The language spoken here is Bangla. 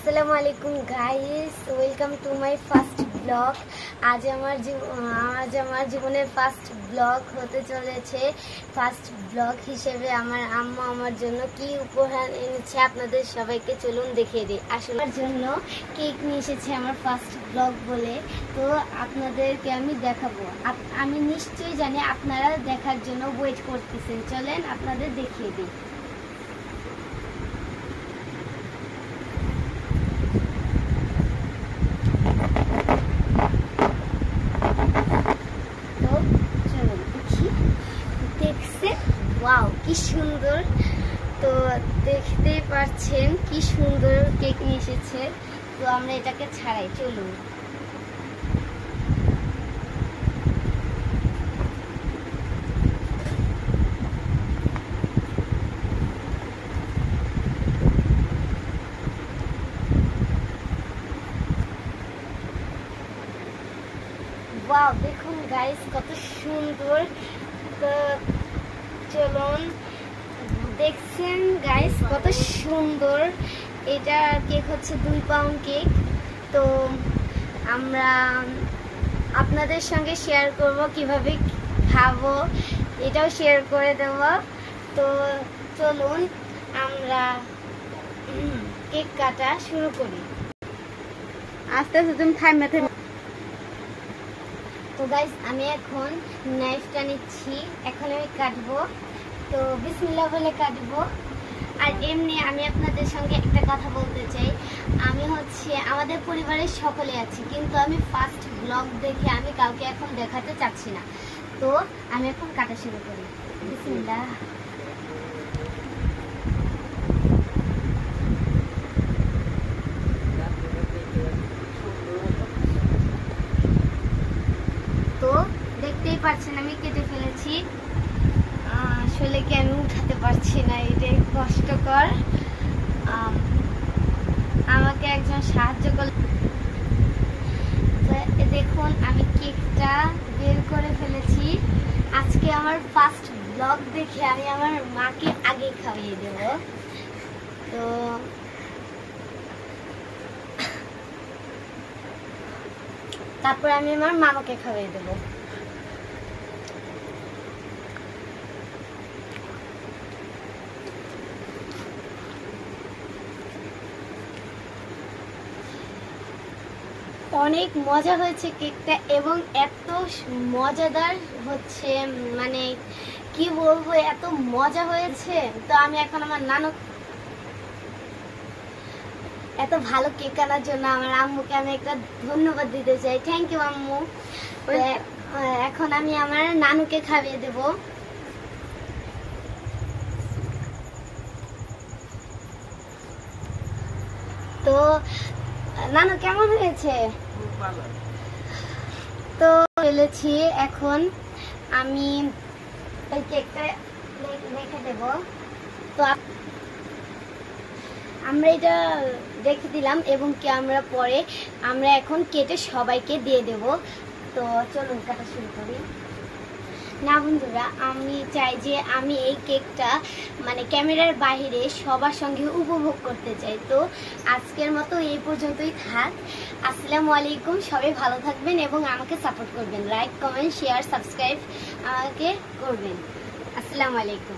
আসসালামু আলাইকুম guys, welcome to my first blog. আজ আমার জীবনের ফার্স্ট ব্লগ হতে চলেছে। ফার্স্ট ব্লগ হিসেবে আমার আম্মা আমার জন্য কি উপহার এনেছে আপনাদের সবাইকে চলুন দেখিয়ে দিই। আসলে আমার জন্য কেক নিয়ে এসেছে আমার ফার্স্ট ব্লগ বলে, তো আপনাদেরকে আমি দেখাবো। আমি নিশ্চয়ই জানি আপনারা দেখার জন্য ওয়েট করতেছেন, চলেন আপনাদের দেখিয়ে দিই। ওয়াও, কি সুন্দর! তো দেখতেই পাচ্ছেন কি সুন্দর কেক নিয়ে এসেছে। তো আমরা এটাকে ছাড়াই, চলুন। ওয়াও, দেখুন গাইস কত সুন্দর। তো চলুন, দেখছেন গাইস কত সুন্দর। এটা কেক হচ্ছে 2 পাউন্ড কেক। তো আমরা আপনাদের সঙ্গে শেয়ার করব, কিভাবে খাবো এটাও শেয়ার করে দেব। তো চলুন আমরা কেক কাটা শুরু করি। আস্তে আস্তে তুমি থামে। তো গাইস, আমি এখন নাইফটা নিচ্ছি, এখন আমি কাটবো। তো বিসমিল্লাহ বলে কাটবো। আর এমনি আমি আপনাদের সঙ্গে একটা কথা বলতে চাই। আমি আমাদের পরিবারের সকলে আছি, কিন্তু আমি ফার্স্ট ব্লগ দেখে আমি কাউকে এখন দেখাতে চাচ্ছি না। তো আমি এখন কাটা শুরু করি। বিসমিল্লাহ। তো দেখতেই পাচ্ছেন আমি কেটে ফেলেছি। আসলে কি আমি উঠাতে পারছি না, এটাই কষ্টকর। আমাকে একজন সাহায্য করল। দেখুন আমি কেকটা বের করে ফেলেছি। আজকে আমার ফার্স্ট ব্লগ দেখে আমি আমার মাকে আগে খাইয়ে দেব। তো তারপর আমি আমার মামাকে খাইয়ে দেব। অনেক মজা হয়েছে কেকটা, এবং এত মজাদার হচ্ছে, মানে কি বলবো, এত মজা হয়েছে। তো আমি এখন আমার নানু এত ভালো কেক আনার জন্য আমার আম্মুকে আমি একটা ধন্যবাদ দিতে চাই। থ্যাংক ইউ আম্মু। এখন আমি আমার নানুকে খাইয়ে দেব। তো নানু কেমন হয়েছে? তো ফেলেছি, এখন আমি এই কেকটা রেখে দেব। তো আমরা এটা রেখে দিলাম, এবং কি আমরা এখন কেটে সবাইকে দিয়ে দেব। তো চলুন কাটা শুরু করি। না বন্ধুরা, আমি চাই যে আমি এই কেকটা মানে ক্যামেরার বাইরে সবার সঙ্গে উপভোগ করতে চাই। তো আজকের মতো এই পর্যন্তই থাক। আসসালামু আলাইকুম। সবাই ভালো থাকবেন এবং আমাকে সাপোর্ট করবেন। লাইক, কমেন্ট, শেয়ার, সাবস্ক্রাইব আমাকে করবেন। আসসালামু আলাইকুম।